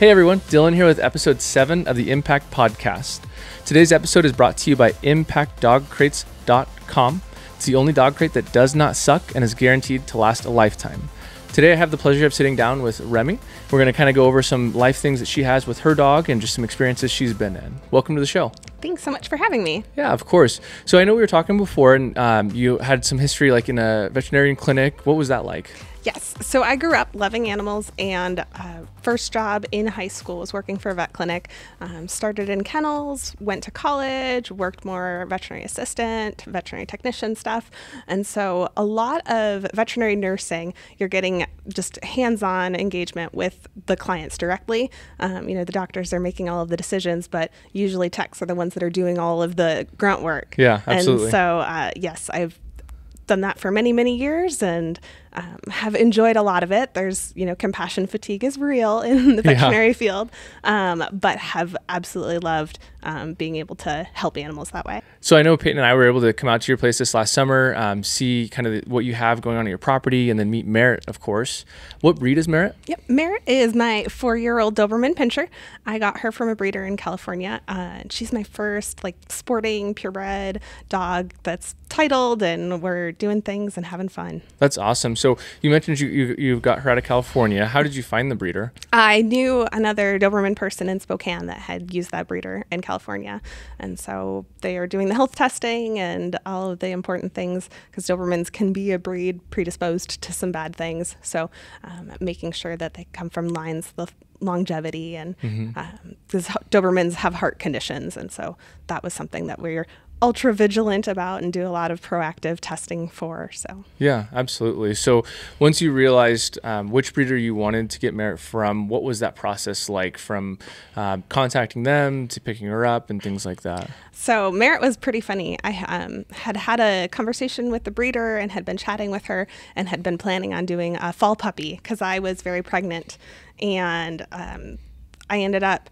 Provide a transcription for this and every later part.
Hey everyone, Dylan here with episode 7 of the Impact Podcast. Today's episode is brought to you by ImpactDogCrates.com. It's the only dog crate that does not suck and is guaranteed to last a lifetime. Today I have the pleasure of sitting down with Remi. We're going to kind of go over some life things that she has with her dog and just some experiences she's been in. Welcome to the show. Thanks so much for having me. Yeah, of course. So I know we were talking before and you had some history like in a veterinarian clinic. What was that like? Yes. So I grew up loving animals, and first job in high school was working for a vet clinic. Started in kennels, went to college, worked more veterinary assistant, veterinary technician stuff. And so a lot of veterinary nursing, you're getting just hands-on engagement with the clients directly. The doctors are making all of the decisions, but usually techs are the ones that are doing all of the grunt work. Yeah, absolutely. And so, yes, I've done that for many, many years and have enjoyed a lot of it. There's, compassion fatigue is real in the veterinary field, but have absolutely loved being able to help animals that way. So I know Peyton and I were able to come out to your place this last summer, see kind of what you have going on at your property, and then meet Merritt, of course. What breed is Merritt? Yep, Merritt is my 4-year-old Doberman pinscher. I got her from a breeder in California. She's my first sporting purebred dog that's titled, and we're doing things and having fun. That's awesome. So you mentioned you got her out of California. How did you find the breeder? I knew another Doberman person in Spokane that had used that breeder in California. And so they are doing the health testing and all of the important things, because Dobermans can be a breed predisposed to some bad things. So making sure that they come from lines with longevity, and because Dobermans have heart conditions. And so that was something that we're ultra vigilant about and do a lot of proactive testing for. So yeah, absolutely. So once you realized which breeder you wanted to get Merritt from, what was that process like, from contacting them to picking her up and things like that? So Merritt was pretty funny. I had a conversation with the breeder and had been chatting with her and had been planning on doing a fall puppy because I was very pregnant, and I ended up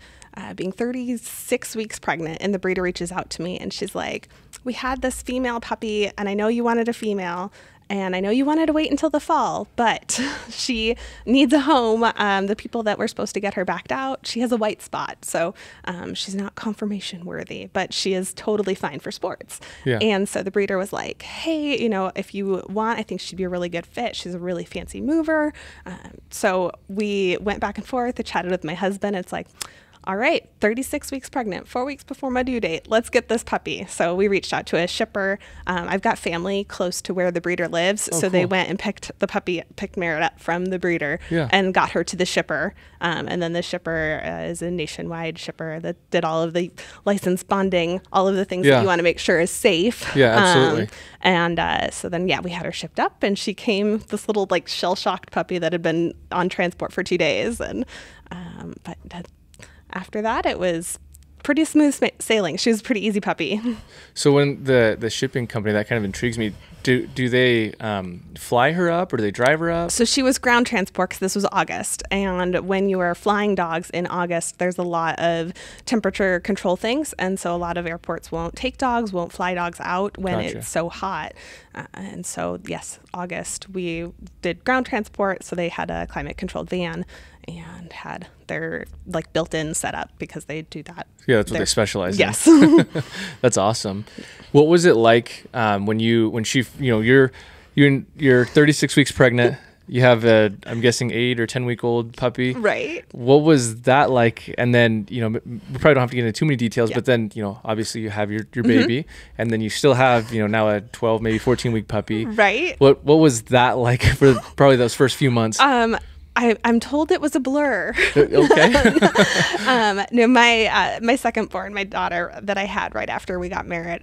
being 36 weeks pregnant, and the breeder reaches out to me and she's like, "We had this female puppy and I know you wanted a female and I know you wanted to wait until the fall, but she needs a home. The people that were supposed to get her backed out, she has a white spot. So she's not conformation worthy, but she is totally fine for sports." Yeah. And so the breeder was like, "Hey, if you want, I think she'd be a really good fit. She's a really fancy mover." So we went back and forth. I chatted with my husband. It's like, all right, 36 weeks pregnant, 4 weeks before my due date, let's get this puppy. So we reached out to a shipper. I've got family close to where the breeder lives. So cool. They went and picked Merritt up from the breeder and got her to the shipper. And then the shipper is a nationwide shipper that did all of the license bonding, all of the things that you want to make sure is safe. Yeah, absolutely. So then, we had her shipped up, and she came this little shell-shocked puppy that had been on transport for 2 days. And after that, it was pretty smooth sailing. She was a pretty easy puppy. So when the shipping company, that kind of intrigues me, do they fly her up or do they drive her up? So she was ground transport because this was August. And when you are flying dogs in August, there's a lot of temperature control things. And so a lot of airports won't take dogs, won't fly dogs out when it's so hot. And so, yes, August, we did ground transport. So they had a climate controlled van and had their built-in setup because they do that. Yeah, that's what they specialize in. Yes. That's awesome. What was it like when she, you're 36 weeks pregnant, you have I'm guessing 8 or 10 week old puppy. Right. What was that like? And then, we probably don't have to get into too many details, but then, obviously you have your baby, and then you still have, now a 12, maybe 14 week puppy. Right. What was that like for probably those first few months? I'm told it was a blur. Okay. No, my second born, my daughter that I had right after we got married,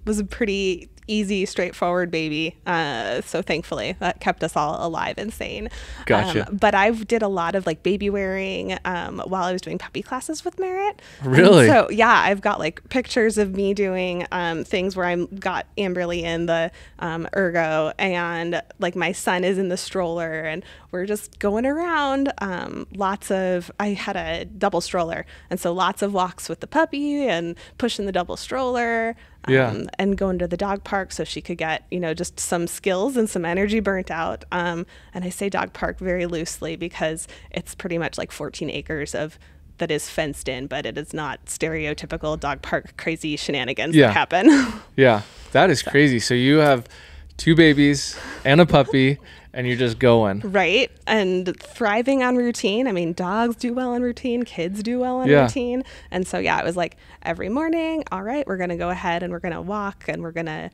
was a pretty easy, straightforward baby. So thankfully that kept us all alive and sane. Gotcha. But I did a lot of baby wearing while I was doing puppy classes with Merritt. Really? And so yeah, I've got pictures of me doing things where I got Amberly in the ergo, and my son is in the stroller, and we're just going around. I had a double stroller, and so lots of walks with the puppy and pushing the double stroller. and going to the dog park so she could get, just some skills and some energy burnt out. And I say dog park very loosely because it's pretty much like 14 acres that is fenced in, but it is not stereotypical dog park crazy shenanigans that happen. Yeah, that is crazy. So you have 2 babies and a puppy, and you're just going. Right. And thriving on routine. I mean, dogs do well on routine. Kids do well on routine. And so, it was like every morning, all right, we're going to go ahead and we're going to walk and we're going to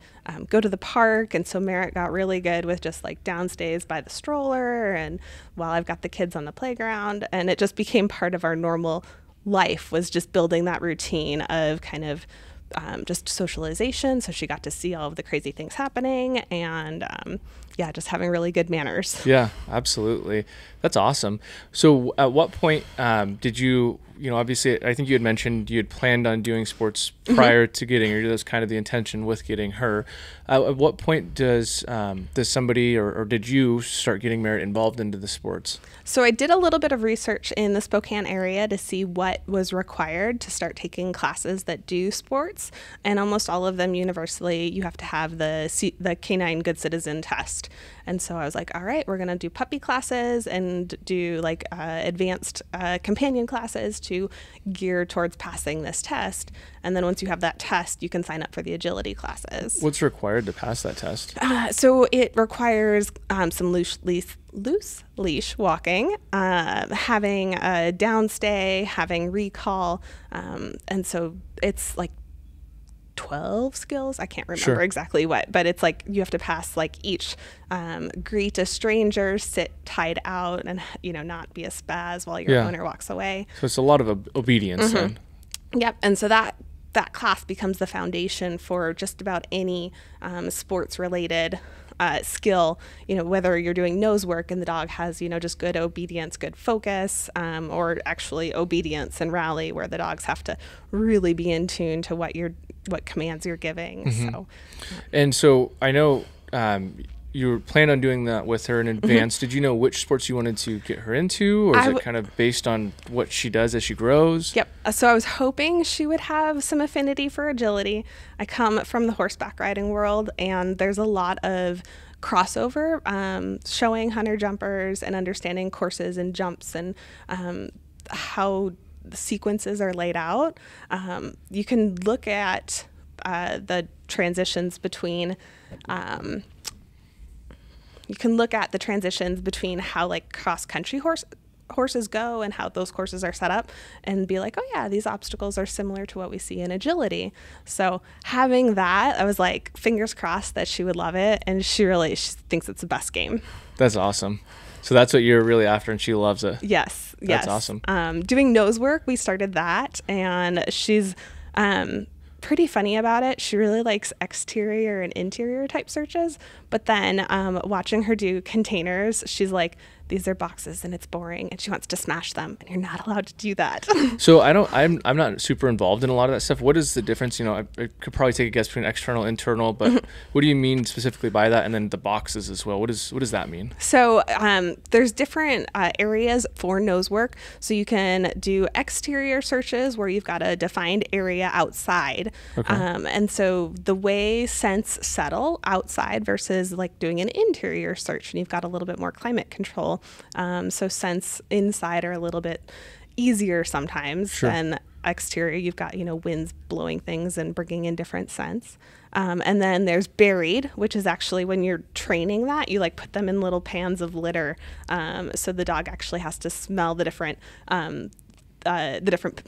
go to the park. And so Merritt got really good with just like downstays by the stroller and while I've got the kids on the playground. And it just became part of our normal life, was just building that routine of kind of just socialization. So she got to see all of the crazy things happening and just having really good manners. Yeah, absolutely. That's awesome. So at what point did you, obviously I think you had mentioned you had planned on doing sports prior to getting her. That was kind of the intention with getting her. At what point does somebody or did you start getting Merritt involved into the sports? So I did a little bit of research in the Spokane area to see what was required to start taking classes that do sports. And almost all of them universally, you have to have the Canine Good Citizen test. And so I was like, all right, we're going to do puppy classes and do like advanced companion classes to gear towards passing this test. And then once you have that test, you can sign up for the agility classes. What's required to pass that test? So it requires some loose leash walking, having a downstay, having recall. And so it's like 12 skills. I can't remember exactly what, but it's like you have to pass like each greet a stranger, sit tied out, and not be a spaz while your owner walks away. So it's a lot of obedience then. Yep. And so that class becomes the foundation for just about any sports related skill, whether you're doing nose work and the dog has, just good obedience, good focus, or actually obedience and rally where the dogs have to really be in tune to what commands you're giving. So I know you were planning on doing that with her in advance. Did you know which sports you wanted to get her into, or is it kind of based on what she does as she grows? Yep. So I was hoping she would have some affinity for agility. I come from the horseback riding world, and there's a lot of crossover, showing hunter jumpers and understanding courses and jumps and how the sequences are laid out. You can look at the transitions between how like cross-country horses go and how those courses are set up and be like, oh yeah, these obstacles are similar to what we see in agility. So having that, I was like, fingers crossed that she would love it, and she thinks it's the best game. That's awesome. So that's what you're really after, and she loves it. Yes. That's awesome. Doing nose work, we started that, and she's pretty funny about it. She really likes exterior and interior type searches, but then watching her do containers, she's like, these are boxes and it's boring, and she wants to smash them, and you're not allowed to do that. So I'm not super involved in a lot of that stuff. What is the difference? I could probably take a guess between external and internal, but what do you mean specifically by that? And then the boxes as well. What does that mean? So there's different areas for nose work. So you can do exterior searches where you've got a defined area outside. Okay. And so the way scents settle outside versus like doing an interior search, and you've got a little bit more climate control. So scents inside are a little bit easier sometimes than exterior. You've got, winds blowing things and bringing in different scents. And then there's buried, which is actually when you're training that, you like put them in little pans of litter. So the dog actually has to smell the different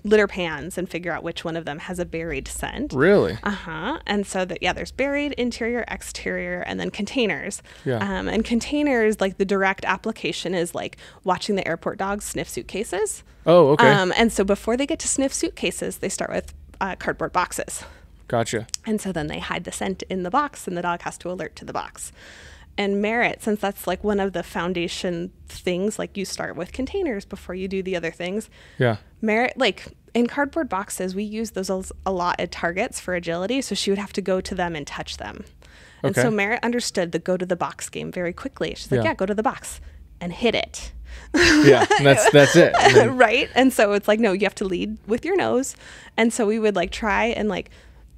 litter pans and figure out which one of them has a buried scent. Really? And so there's buried, interior, exterior, and then containers. Yeah. And containers, like the direct application is like watching the airport dogs sniff suitcases. Oh, okay. And so before they get to sniff suitcases, they start with cardboard boxes. Gotcha. And so then they hide the scent in the box, and the dog has to alert to the box. And Merritt, since that's like one of the foundation things, like you start with containers before you do the other things. Yeah. Merritt, like in cardboard boxes, we use those a lot at targets for agility. So she would have to go to them and touch them. And so Merritt understood the go to the box game very quickly. She's like, go to the box and hit it. Yeah, and that's it. And then... Right. And so it's like, no, you have to lead with your nose. And so we would like try and like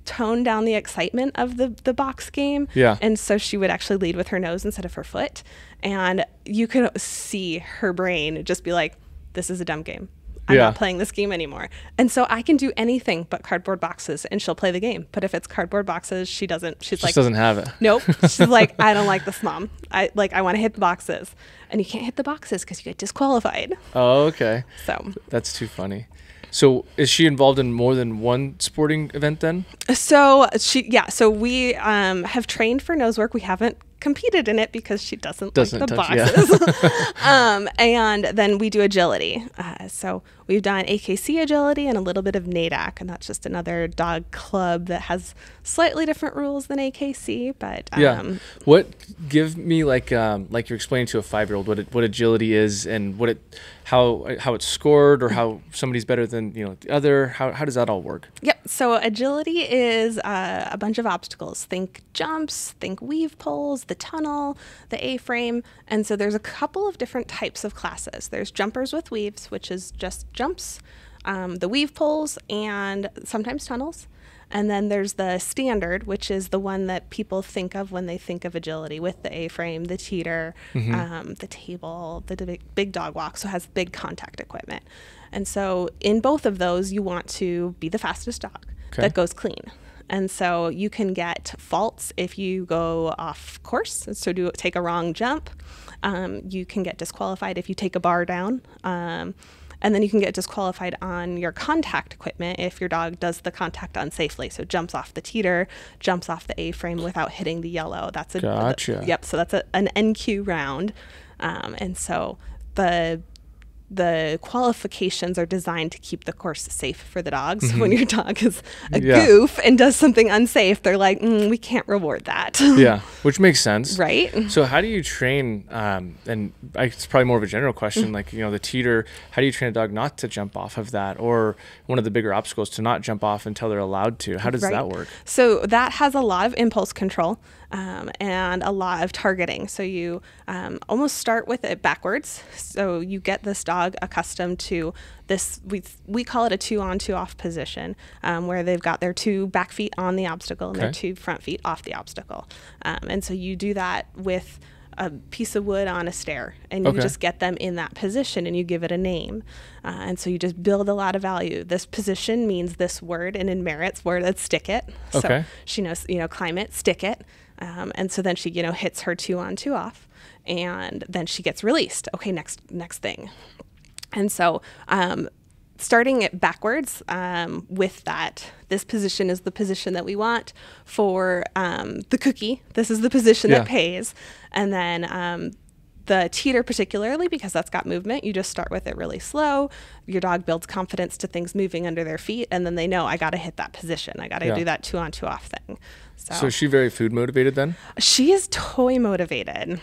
tone down the excitement of the box game. Yeah. And so she would actually lead with her nose instead of her foot. And you could see her brain just be like, this is a dumb game. I'm not playing this game anymore. And so I can do anything but cardboard boxes and she'll play the game. But if it's cardboard boxes, she doesn't. She's like, doesn't have it. Nope. She's like, I don't like this, Mom. I want to hit the boxes. And you can't hit the boxes because you get disqualified. Oh, okay. So that's too funny. So is she involved in more than one sporting event then? So so we have trained for nose work. We haven't competed in it because she doesn't like the boxes. And then we do agility. So we've done AKC agility and a little bit of NADAC, and that's just another dog club that has slightly different rules than AKC. But give me like you're explaining to a 5-year-old what agility is and how it's scored, or how somebody's better than the other. How does that all work? Yep. So agility is a bunch of obstacles. Think jumps, think weave poles, the tunnel, the A-frame. And so there's a couple of different types of classes. There's jumpers with weaves, which is just jumps, the weave poles, and sometimes tunnels. And then there's the standard, which is the one that people think of when they think of agility, with the A-frame, the teeter, the table, the big dog walk, so it has big contact equipment. And so in both of those, you want to be the fastest dog that goes clean. And so you can get faults if you go off course, so take a wrong jump. You can get disqualified if you take a bar down. And then you can get disqualified on your contact equipment if your dog does the contact unsafely. So jumps off the teeter, jumps off the A-frame without hitting the yellow. That's Gotcha. Yep. So that's an NQ round. And so the qualifications are designed to keep the course safe for the dogs. So when your dog is a goof and does something unsafe, they're like, we can't reward that. Yeah, which makes sense. Right. So how do you train, and it's probably more of a general question, like, the teeter, how do you train a dog not to jump off of that? Or one of the bigger obstacles, to not jump off until they're allowed to. How does that work? So that has a lot of impulse control. And a lot of targeting. So you almost start with it backwards. So you get this dog accustomed to this, we call it a 2-on, 2-off position, where they've got their 2 back feet on the obstacle and their 2 front feet off the obstacle. And so you do that with a piece of wood on a stair, and you just get them in that position and you give it a name. And so you just build a lot of value. This position means this word, and in Merritt's word, it's stick it. So she knows, climb it, stick it. And so then she, hits her 2-on, 2-off, and then she gets released. Okay, next thing. And so starting it backwards with that, this position is the position that we want for the cookie. This is the position that pays. And then the teeter particularly, because that's got movement, you just start with it really slow. Your dog builds confidence to things moving under their feet, and then they know, I got to hit that position. I got to do that 2-on, 2-off thing. So is she very food motivated then? She is toy motivated.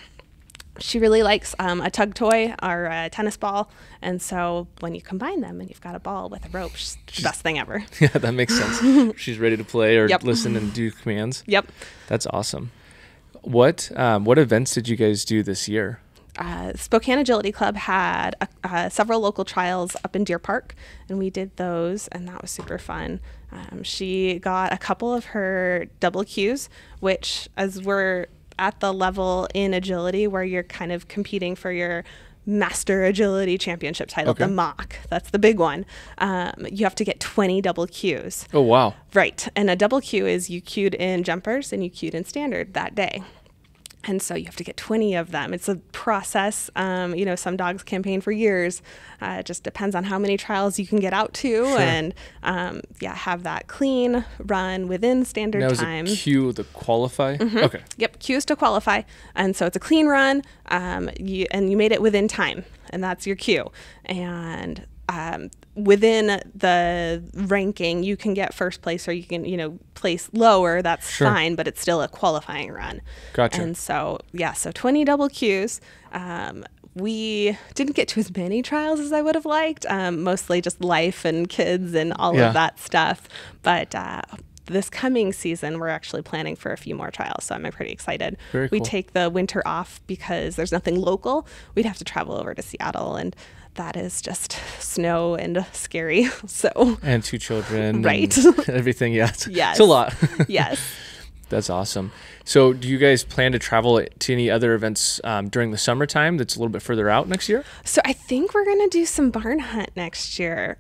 She really likes a tug toy or a tennis ball. And so when you combine them and you've got a ball with a rope, she's the best thing ever. Yeah, that makes sense. She's ready to play or listen and do commands. Yep. That's awesome. What events did you guys do this year? Spokane Agility Club had several local trials up in Deer Park, and we did those, and that was super fun. She got a couple of her double Qs, which, as we're at the level in agility where you're kind of competing for your Master Agility Championship title, the MOC, that's the big one. You have to get 20 double Qs. Oh, wow. Right. And a double Q is you queued in jumpers and you queued in standard that day. And so you have to get 20 of them. It's a process. Some dogs campaign for years. It just depends on how many trials you can get out to, and have that clean run within standard time. Now is it Q to qualify? Okay. Yep, Q is to qualify, and so it's a clean run. You made it within time, and that's your Q. And within the ranking, you can get first place, or you can, place lower. That's fine, but it's still a qualifying run. Gotcha. And so, so 20 double Qs. We didn't get to as many trials as I would have liked, mostly just life and kids and all of that stuff. But this coming season, we're actually planning for a few more trials, so I'm pretty excited. Very cool. We take the winter off because there's nothing local. We'd have to travel over to Seattle, and that is just snow and scary. So and 2 children, right? And everything. Yeah, it's a lot. Yes. That's awesome. So do you guys plan to travel to any other events during the summertime that's a little bit further out next year? So I think we're going to do some barn hunt next year.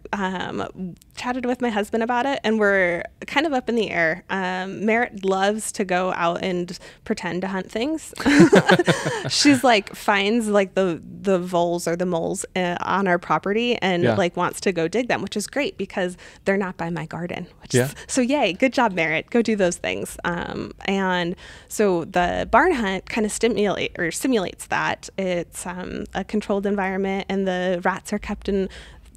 Chatted with my husband about it, and we're kind of up in the air. Merritt loves to go out and pretend to hunt things. She's like, finds like the voles or the moles on our property and like wants to go dig them, which is great because they're not by my garden. So yay, good job, Merritt. Go do those things. And so the barn hunt kind of simulates that. It's a controlled environment, and the rats are kept in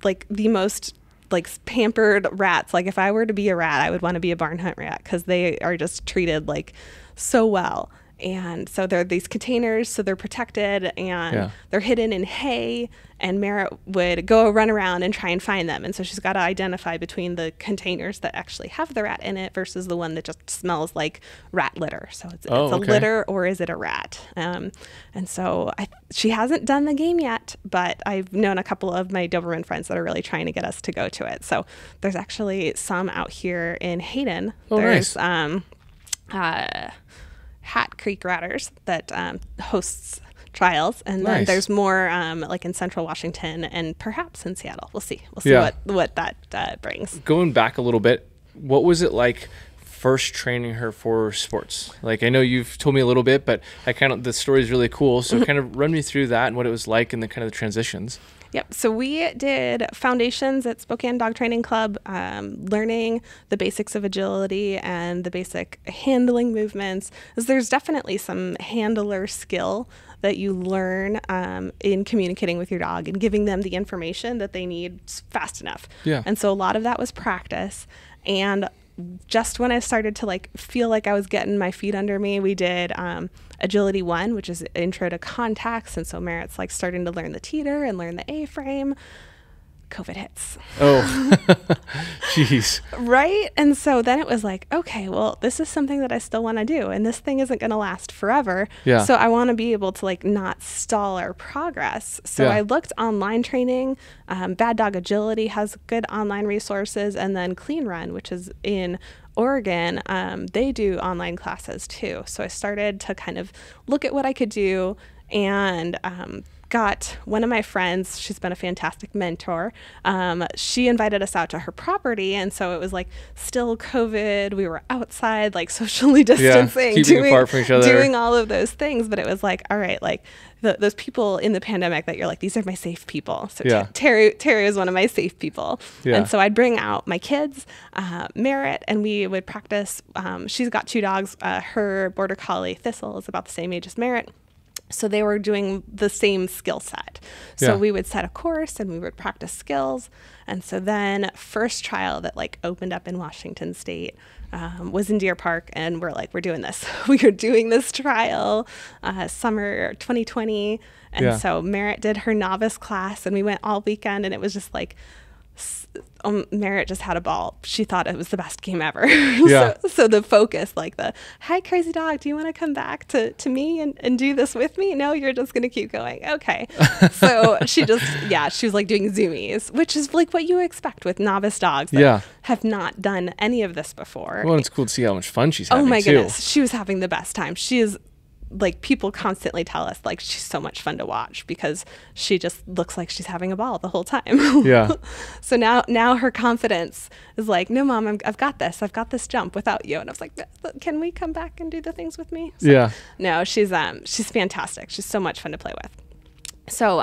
like the most like pampered rats. Like if I were to be a rat, I would want to be a barn hunt rat because they are just treated like so well. And so they're these containers, so they're protected, and they're hidden in hay, and Merritt would go run around and try and find them. And so she's got to identify between the containers that actually have the rat in it versus the one that just smells like rat litter. So it's a litter, or is it a rat? And so she hasn't done the game yet, but I've known a couple of my Doberman friends that are really trying to get us to go to it. So there's actually some out here in Hayden. There's nice. Hat Creek Ratters that hosts trials, and then there's more like in Central Washington and perhaps in Seattle. We'll see what that brings. Going back a little bit, what was it like first training her for sports? Like, I know you've told me a little bit, but the story is really cool, so kind of run me through that and what it was like and the kind of the transitions. Yep. So we did foundations at Spokane Dog Training Club, learning the basics of agility and the basic handling movements. There's definitely some handler skill that you learn in communicating with your dog and giving them the information that they need fast enough. Yeah. And so a lot of that was practice. And just when I started to like feel like I was getting my feet under me, we did Agility 1, which is intro to contacts. And so Merritt's like starting to learn the teeter and learn the A-frame. COVID hits. Oh, jeez. Right? And so then it was like, okay, well, this is something that I still want to do, and this thing isn't going to last forever. Yeah. So I want to be able to like not stall our progress. So I looked online training. Bad Dog Agility has good online resources, and then Clean Run, which is in Oregon, they do online classes too. So I started to kind of look at what I could do, and got one of my friends, she's been a fantastic mentor. She invited us out to her property. And so it was like still COVID. We were outside, like socially distancing, apart from each other, doing all of those things. But it was like, all right, like those people in the pandemic that you're like, these are my safe people. So Terry is one of my safe people. Yeah. And so I'd bring out my kids, Merritt, and we would practice. She's got 2 dogs. Her border collie Thistle is about the same age as Merritt. So they were doing the same skill set. So we would set a course and we would practice skills. And so then first trial that like opened up in Washington State was in Deer Park. And we're like, we're doing this. We are doing this trial summer 2020. And so Merritt did her novice class, and we went all weekend, and it was just like, Merritt just had a ball. She thought it was the best game ever. So the focus, like the, hi, crazy dog, do you want to come back to me and do this with me? No, you're just going to keep going. Okay. So she was like doing zoomies, which is like what you expect with novice dogs that have not done any of this before. Well, it's cool to see how much fun she's having. Oh my too. Goodness. She was having the best time. She is like, people constantly tell us like she's so much fun to watch because she just looks like she's having a ball the whole time. Yeah. So now her confidence is like, no, Mom, I've got this. I've got this jump without you. And I was like, can we come back and do the things with me? So, no, she's fantastic. She's so much fun to play with. So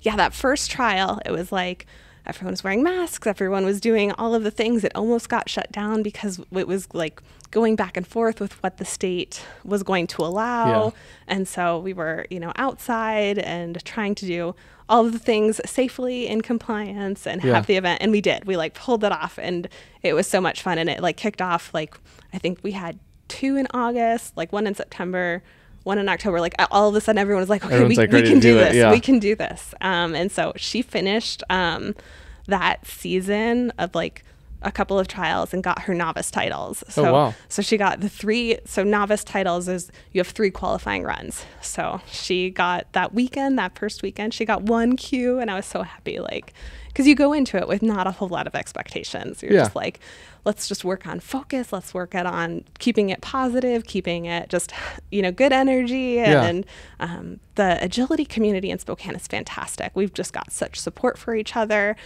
that first trial, it was like, everyone was wearing masks. Everyone was doing all of the things. It almost got shut down because it was like going back and forth with what the state was going to allow. And so we were, outside and trying to do all of the things safely in compliance and have the event. And we did. We like pulled it off, and it was so much fun. And it like kicked off, like, I think we had 2 in August, like 1 in September, 1 in October. Like all of a sudden everyone was like, okay, we can do this. We can do this. And so she finished that season of like a couple of trials and got her novice titles. So, oh, wow. So she got the 3, so novice titles is you have 3 qualifying runs. So she got that weekend, that first weekend, she got 1 Q, and I was so happy, like, because you go into it with not a whole lot of expectations. You're just like, let's just work on focus. Let's work on keeping it positive, keeping it just, good energy. And the agility community in Spokane is fantastic. We've just got such support for each other.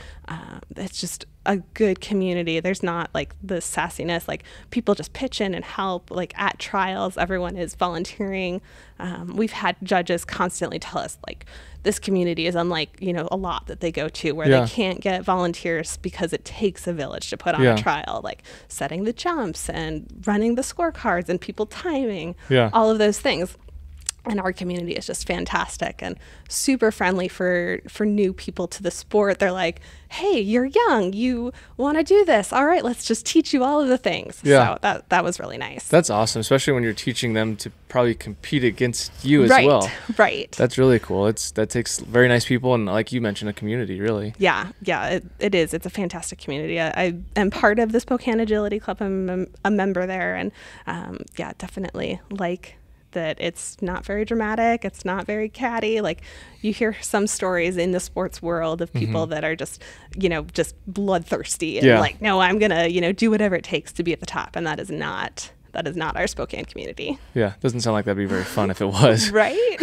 It's just a good community. There's not like the sassiness, like people just pitch in and help. Like at trials, everyone is volunteering. We've had judges constantly tell us, like, this community is unlike, a lot that they go to where they can't get volunteers because it takes a village to put on a trial, like setting the jumps and running the scorecards and people timing, all of those things. And our community is just fantastic and super friendly for new people to the sport. They're like, hey, you're young. You want to do this. All right, let's just teach you all of the things. So that was really nice. That's awesome, especially when you're teaching them to probably compete against you as well. Right. That's really cool. That takes very nice people and, like you mentioned, a community, really. Yeah, it is. It's a fantastic community. I am part of the Spokane Agility Club. I'm a member there. And definitely like that it's not very dramatic. It's not very catty. Like you hear some stories in the sports world of people that are just, just bloodthirsty and like, no, I'm going to, do whatever it takes to be at the top. And that is not our Spokane community. Yeah. Doesn't sound like that'd be very fun if it was. Right.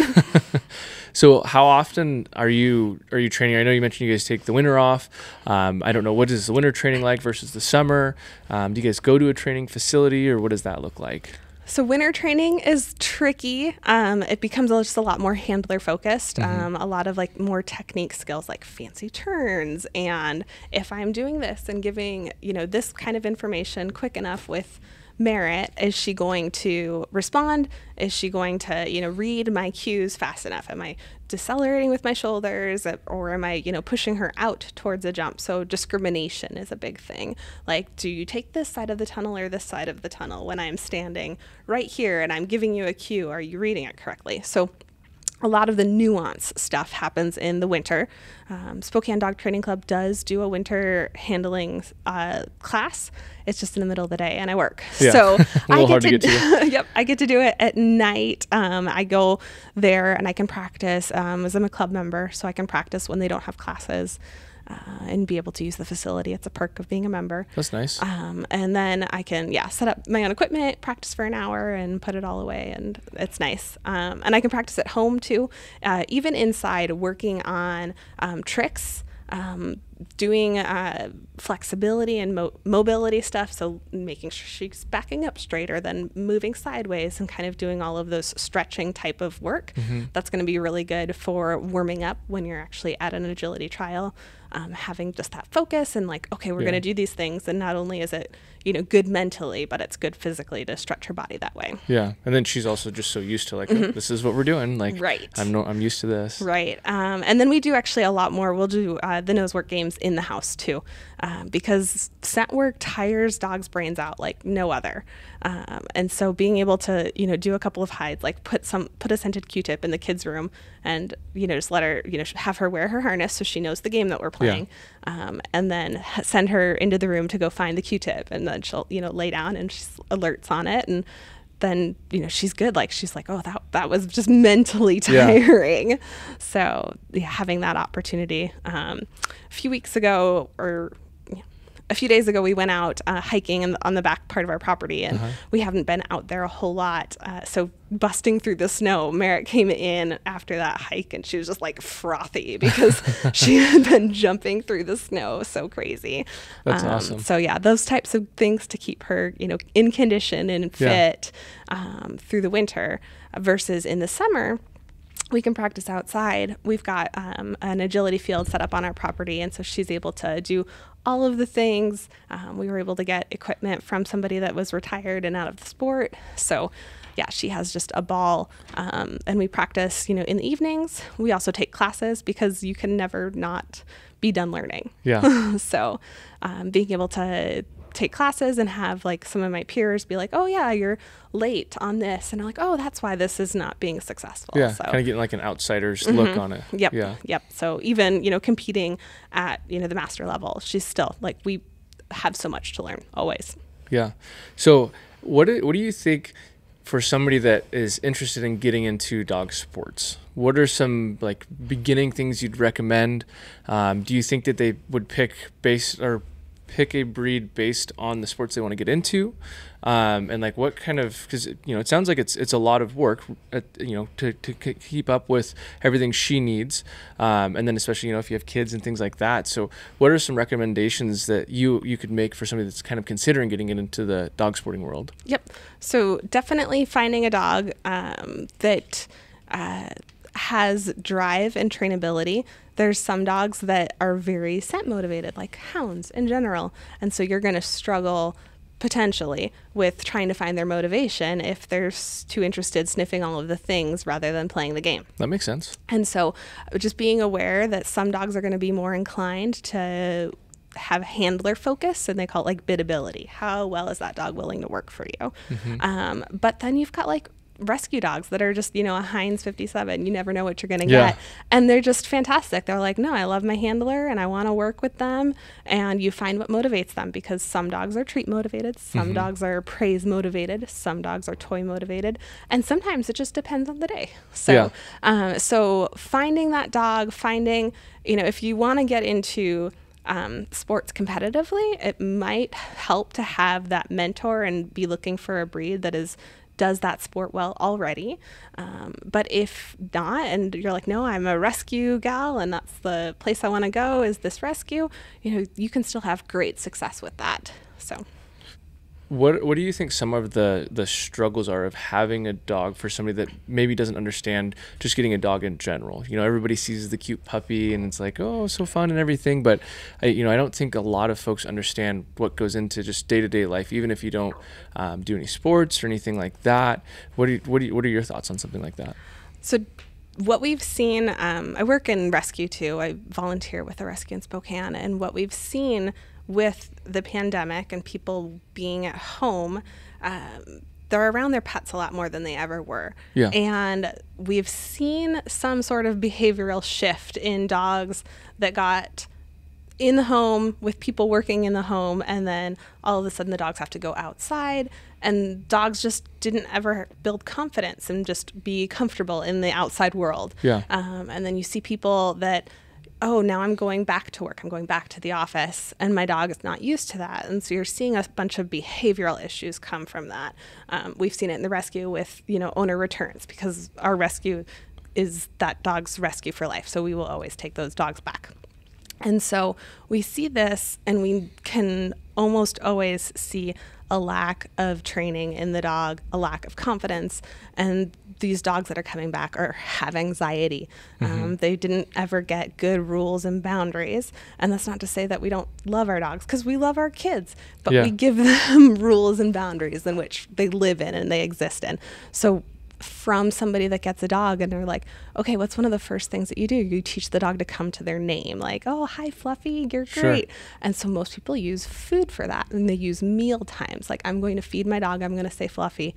So how often are you training? I know you mentioned you guys take the winter off. I don't know, what is the winter training like versus the summer? Do you guys go to a training facility or what does that look like? So winter training is tricky. It becomes just a lot more handler focused. A lot of like more technique skills like fancy turns. And if I'm doing this and giving, this kind of information quick enough with Merritt, is she going to respond? Is she going to, read my cues fast enough? Am I decelerating with my shoulders or am I, pushing her out towards a jump? So discrimination is a big thing. Like, do you take this side of the tunnel or this side of the tunnel when I'm standing right here and I'm giving you a cue? Are you reading it correctly? So a lot of the nuance stuff happens in the winter. Spokane Dog Training Club does do a winter handling class. It's just in the middle of the day and I work. So I get to I get to do it at night. I go there and I can practice as I'm a club member, so I can practice when they don't have classes. And be able to use the facility. It's a perk of being a member. That's nice. And then I can, set up my own equipment, practice for an hour and put it all away. And it's nice. And I can practice at home too, even inside working on tricks, doing flexibility and mobility stuff. So making sure she's backing up straighter than moving sideways and kind of doing all of those stretching type of work. That's going to be really good for warming up when you're actually at an agility trial. Having just that focus and like, okay, we're going to do these things. And not only is it, good mentally, but it's good physically to stretch her body that way. Yeah. And then she's also just so used to like, oh, this is what we're doing. Like, I'm used to this. Right. And then we do actually a lot more. We'll do the nose work games in the house too, because scent work tires dogs' brains out like no other. And so being able to, do a couple of hides, like put a scented Q-tip in the kids' room and, just let her, have her wear her harness so she knows the game that we're playing. And then send her into the room to go find the Q-tip, and then she'll, lay down and she alerts on it, and then, she's good. Like, she's like, oh, that was just mentally tiring. Yeah. So having that opportunity. A few weeks ago, or a few days ago, we went out hiking on the back part of our property, and we haven't been out there a whole lot. So busting through the snow, Merritt came in after that hike, and she was just like frothy because she had been jumping through the snow so crazy. That's awesome. So those types of things to keep her, in condition and fit through the winter versus in the summer. We can practice outside. We've got an agility field set up on our property, and so she's able to do all of the things. We were able to get equipment from somebody that was retired and out of the sport. So she has just a ball. And we practice, in the evenings. We also take classes because you can never not be done learning. Yeah. So being able to take classes and have like some of my peers be like, oh yeah, you're late on this, and I'm like, oh, that's why this is not being successful. So kind of getting like an outsider's look on it. Yep. So even competing at the master level, she's still like, have so much to learn always. Yeah. So what do you think for somebody that is interested in getting into dog sports? What are some like beginning things you'd recommend? Do you think that they would pick a breed based on the sports they want to get into? And like what kind of, because it sounds like it's a lot of work to keep up with everything she needs, and then especially if you have kids and things like that. So what are some recommendations that you could make for somebody that's kind of considering getting into the dog sporting world? Yep. So definitely finding a dog that has drive and trainability. There's some dogs that are very scent motivated, like hounds in general. And so you're going to struggle potentially with trying to find their motivation if they're too interested sniffing all of the things rather than playing the game. That makes sense. And so just being aware that some dogs are going to be more inclined to have handler focus, and they call it like biddability. How well is that dog willing to work for you? Mm-hmm. But then you've got like rescue dogs that are just, a Heinz 57. You never know what you're going to get. And they're just fantastic. They're like, no, I love my handler and I want to work with them. And you find what motivates them, because some dogs are treat motivated. Some dogs are praise motivated. Some dogs are toy motivated. And sometimes it just depends on the day. So, so finding that dog, if you want to get into sports competitively, it might help to have that mentor and be looking for a breed that does that sport well already. But if not, and you're like, no, I'm a rescue gal and that's the place I want to go is this rescue, you can still have great success with that. So what do you think some of the struggles are of having a dog for somebody that maybe doesn't understand just getting a dog in general? Everybody sees the cute puppy and it's like, oh, so fun and everything, but I don't think a lot of folks understand what goes into just day-to-day life, even if you don't do any sports or anything like that. What are your thoughts on something like that? So what we've seen, I work in rescue too. I volunteer with a rescue in Spokane, and what we've seen with the pandemic and people being at home, they're around their pets a lot more than they ever were. Yeah. And we've seen some sort of behavioral shift in dogs that got in the home with people working in the home, and then all of a sudden the dogs have to go outside, and dogs just didn't ever build confidence and just be comfortable in the outside world. Yeah. And then you see people that, oh, now I'm going back to work. I'm going back to the office, and my dog is not used to that. And so you're seeing a bunch of behavioral issues come from that. We've seen it in the rescue with, owner returns, because our rescue is that dog's rescue for life. So we will always take those dogs back. And so we see this, and we can almost always see a lack of training in the dog, a lack of confidence, and these dogs that are coming back have anxiety. They didn't ever get good rules and boundaries, and that's not to say that we don't love our dogs, because we love our kids, but we give them rules and boundaries in which they live in and they exist in. So from somebody that gets a dog and they're like, okay, what's one of the first things that you do? You teach the dog to come to their name. Like, oh, hi, Fluffy, you're great. Sure. And so most people use food for that, and they use meal times. Like, I'm going to feed my dog, I'm going to say Fluffy.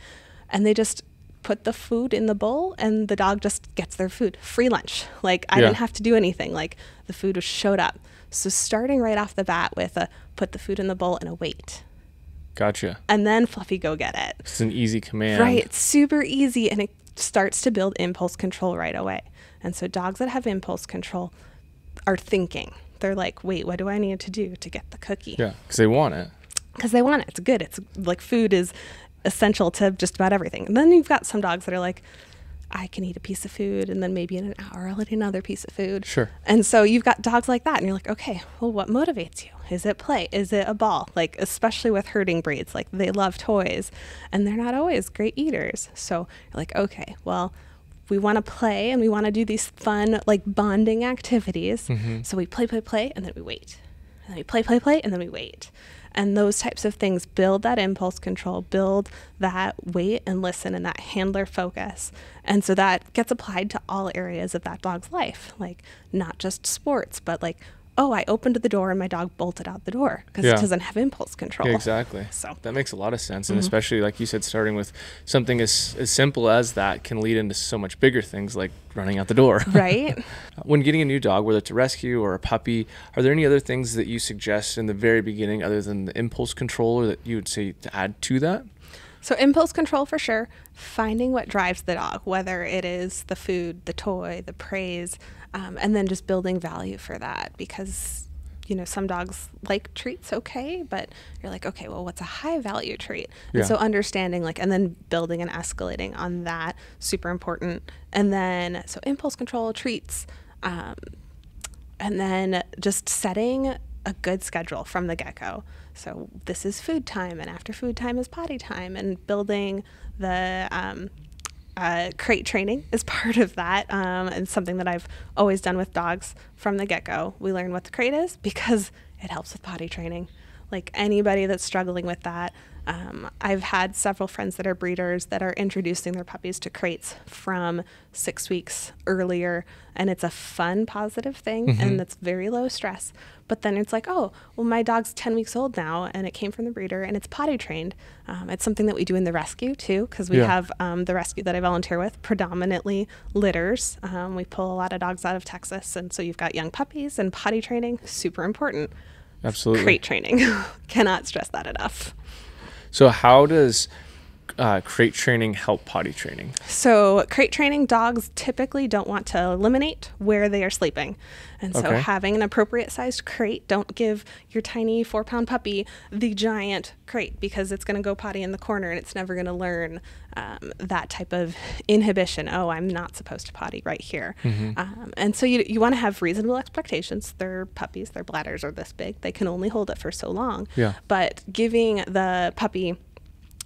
And they just put the food in the bowl, and the dog just gets their food. Free lunch. Like, I didn't have to do anything. Like, the food showed up. So starting right off the bat with put the food in the bowl and a wait. Gotcha. And then Fluffy, go get it. It's an easy command. Right. It's super easy, and it starts to build impulse control right away. And so dogs that have impulse control are thinking. They're like, wait, what do I need to do to get the cookie? Yeah, because they want it. Because they want it. It's good. It's like food is essential to just about everything. And then you've got some dogs that are like, I can eat a piece of food, and then maybe in an hour I'll eat another piece of food. Sure. And so you've got dogs like that, and you're like, okay, well, what motivates you? Is it play? Is it a ball? Like, especially with herding breeds, like they love toys, and they're not always great eaters. So you're like, okay, well, we want to play, and we want to do these fun, like, bonding activities. So we play, and then we wait. And then we play, and then we wait. And those types of things build that impulse control, build that wait and listen and that handler focus. And so that gets applied to all areas of that dog's life, like not just sports, but like oh, I opened the door and my dog bolted out the door because it doesn't have impulse control. Yeah, exactly. So that makes a lot of sense. And especially, like you said, starting with something as simple as that can lead into so much bigger things like running out the door. Right. When getting a new dog, whether it's a rescue or a puppy, are there any other things that you suggest in the very beginning other than the impulse control, or that you would say to add to that? So impulse control for sure, finding what drives the dog, whether it is the food, the toy, the praise, and then just building value for that, because some dogs like treats, okay, but you're like, okay, well, what's a high value treat? And so understanding and then building and escalating on that, super important. And then, so impulse control, treats, and then just setting a good schedule from the get-go. So this is food time, and after food time is potty time, and building the crate training is part of that, and something that I've always done with dogs from the get-go. We learn what the crate is because it helps with potty training. Like anybody that's struggling with that, I've had several friends that are breeders that are introducing their puppies to crates from 6 weeks earlier, and it's a fun, positive thing, and it's very low stress. But then it's like, oh, well, my dog's 10 weeks old now, and it came from the breeder, and it's potty trained. It's something that we do in the rescue, too, because we have the rescue that I volunteer with, predominantly litters. We pull a lot of dogs out of Texas, and so you've got young puppies, and potty training, super important. Absolutely. Crate training. Cannot stress that enough. So how does crate training help potty training? So crate training, dogs typically don't want to eliminate where they are sleeping. And so having an appropriate sized crate, don't give your tiny 4-pound puppy the giant crate, because it's going to go potty in the corner and it's never going to learn that type of inhibition. Oh, I'm not supposed to potty right here. And so you want to have reasonable expectations. They're puppies, their bladders are this big. They can only hold it for so long. But giving the puppy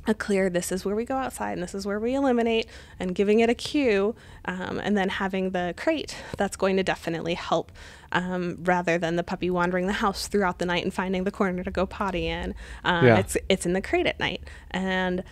a clear, this is where we go outside and this is where we eliminate, and giving it a cue, and then having the crate, that's going to definitely help, rather than the puppy wandering the house throughout the night and finding the corner to go potty in. It's in the crate at night. And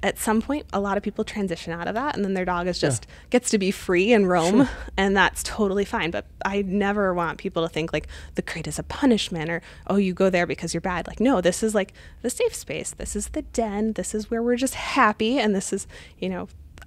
at some point, a lot of people transition out of that, and then their dog is just gets to be free and roam, and that's totally fine. But I never want people to think like the crate is a punishment, or, oh, you go there because you're bad. Like, no, this is like the safe space. This is the den. This is where we're just happy. And this is,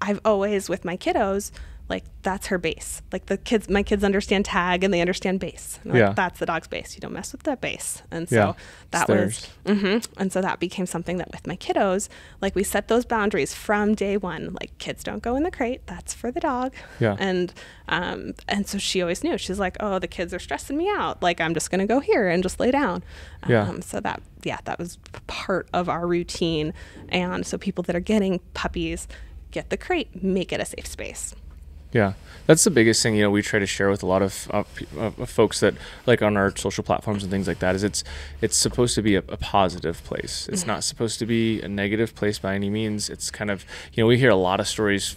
I've always, with my kiddos, like, that's her base. Like my kids understand tag and they understand base. And like, that's the dog's base. You don't mess with that base. And so that was, and so that became something that with my kiddos, like, we set those boundaries from day one. Like, kids don't go in the crate. That's for the dog. And so she always knew. She's like, oh, the kids are stressing me out. Like, I'm just going to go here and just lay down. So that was part of our routine. And so people that are getting puppies, get the crate, make it a safe space. Yeah, that's the biggest thing, we try to share with a lot of folks that, like, on our social platforms and things like that, is it's supposed to be a positive place. It's not supposed to be a negative place by any means. It's kind of, we hear a lot of stories.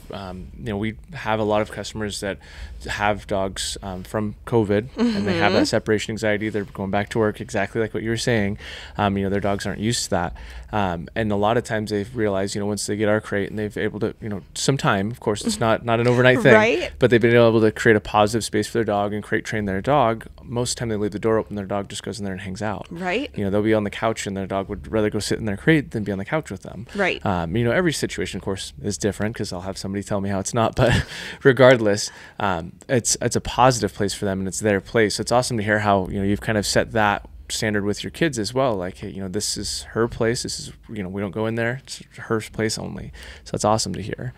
We have a lot of customers that have dogs from COVID, and they have that separation anxiety. They're going back to work, exactly like what you were saying. Their dogs aren't used to that. And a lot of times they've realized, once they get our crate and they've able to, some time, of course, it's not an overnight thing. But they've been able to create a positive space for their dog and crate train their dog. Most of the time they leave the door open, their dog just goes in there and hangs out. They'll be on the couch and their dog would rather go sit in their crate than be on the couch with them. Every situation, of course, is different, because I'll have somebody tell me how it's not. But regardless, it's a positive place for them, and it's their place. So it's awesome to hear how, you've kind of set that standard with your kids as well. Like, hey, this is her place. This is, we don't go in there. It's her place only. So it's awesome to hear.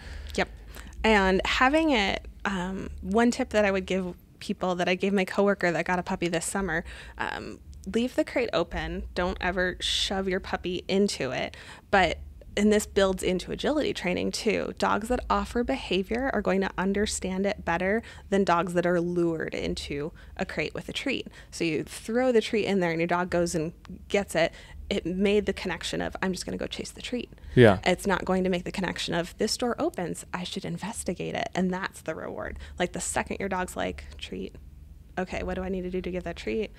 And having it, one tip that I would give people, that I gave my coworker that got a puppy this summer, leave the crate open. Don't ever shove your puppy into it. And this builds into agility training too. Dogs that offer behavior are going to understand it better than dogs that are lured into a crate with a treat. So you throw the treat in there and your dog goes and gets it. It made the connection of, I'm just going to go chase the treat. It's not going to make the connection of, this door opens, I should investigate it. And that's the reward. Like, the second your dog's like, treat, okay, what do I need to do to get that treat?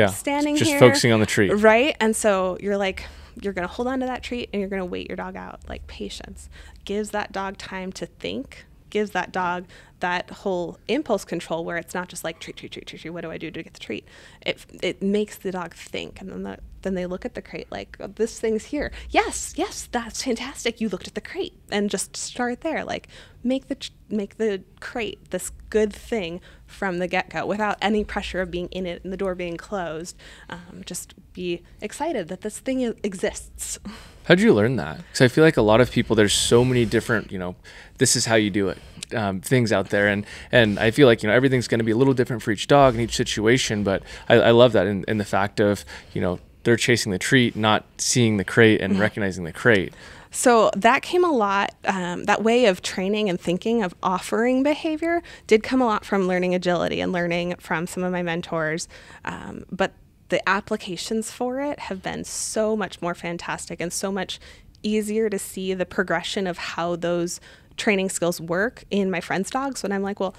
Standing just here, focusing on the treat. And so you're like, you're going to hold on to that treat and you're going to wait your dog out. Like, patience gives that dog time to think, gives that dog that whole impulse control where it's not just like treat, treat, treat, treat, treat. What do I do to get the treat? It makes the dog think, and then they look at the crate like, oh, this thing's here. Yes, that's fantastic. You looked at the crate, and just start there. Like make the crate this good thing from the get-go without any pressure of being in it and the door being closed. Just be excited that this thing exists. How'd you learn that? Because I feel like a lot of people, there's so many different, this is how you do it, things out there. And I feel like, everything's going to be a little different for each dog and each situation. But I love that in the fact of, they're chasing the treat, not seeing the crate and recognizing the crate. So that came a lot, that way of training and thinking of offering behavior did come a lot from learning agility and learning from some of my mentors. But the applications for it have been so much more fantastic and so much easier to see the progression of how those training skills work in my friends' dogs. When I'm like, well,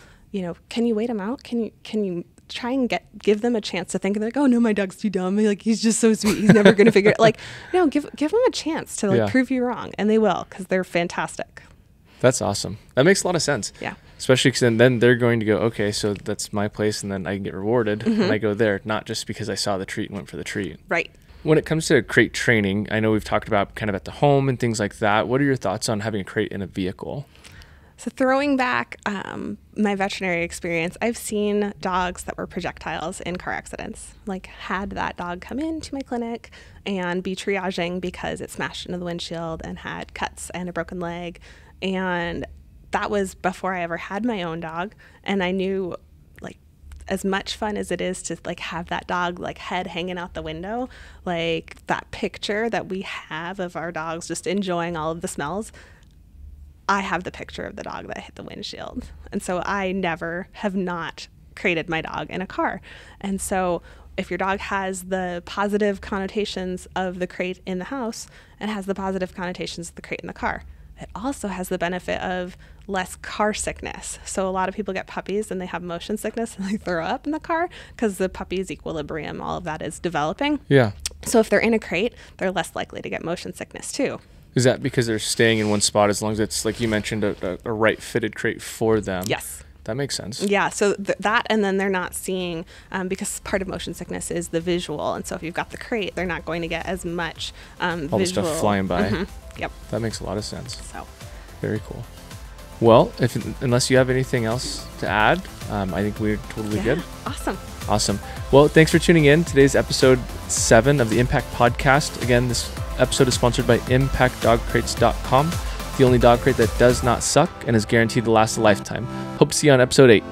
can you wait them out? Can you try and give them a chance to think? And they're like, oh no, my dog's too dumb. Like, he's just so sweet. He's never going to figure it. Like, no, give them a chance to prove you wrong. And they will, because they're fantastic. That's awesome. That makes a lot of sense. Yeah. Especially because then they're going to go, okay, so that's my place, and then I can get rewarded when I go there, not just because I saw the treat and went for the treat. Right. When it comes to crate training, I know we've talked about kind of at the home and things like that. What are your thoughts on having a crate in a vehicle? So throwing back my veterinary experience, I've seen dogs that were projectiles in car accidents. Like, had that dog come into my clinic and be triaging because it smashed into the windshield and had cuts and a broken leg. And that was before I ever had my own dog. And I knew, like, as much fun as it is to like have that dog like head hanging out the window, like that picture that we have of our dogs just enjoying all of the smells, I have the picture of the dog that hit the windshield. And so I never have not crated my dog in a car. And so if your dog has the positive connotations of the crate in the house and has the positive connotations of the crate in the car, it also has the benefit of less car sickness. So a lot of people get puppies and they have motion sickness and they throw up in the car because the puppy's equilibrium, all of that is developing. Yeah. So if they're in a crate, they're less likely to get motion sickness too. Is that because they're staying in one spot as long as it's, like you mentioned, a right fitted crate for them? Yes. That makes sense. Yeah, so that, and then they're not seeing, because part of motion sickness is the visual. And so if you've got the crate, they're not going to get as much all visual. the stuff flying by. Mm-hmm. Yep. That makes a lot of sense. So. Very cool. Well, unless you have anything else to add, I think we're totally good. Awesome. Well, thanks for tuning in. Today's episode 7 of the Impact Podcast. Again, this episode is sponsored by ImpactDogCrates.com, the only dog crate that does not suck and is guaranteed to last a lifetime. Hope to see you on episode 8.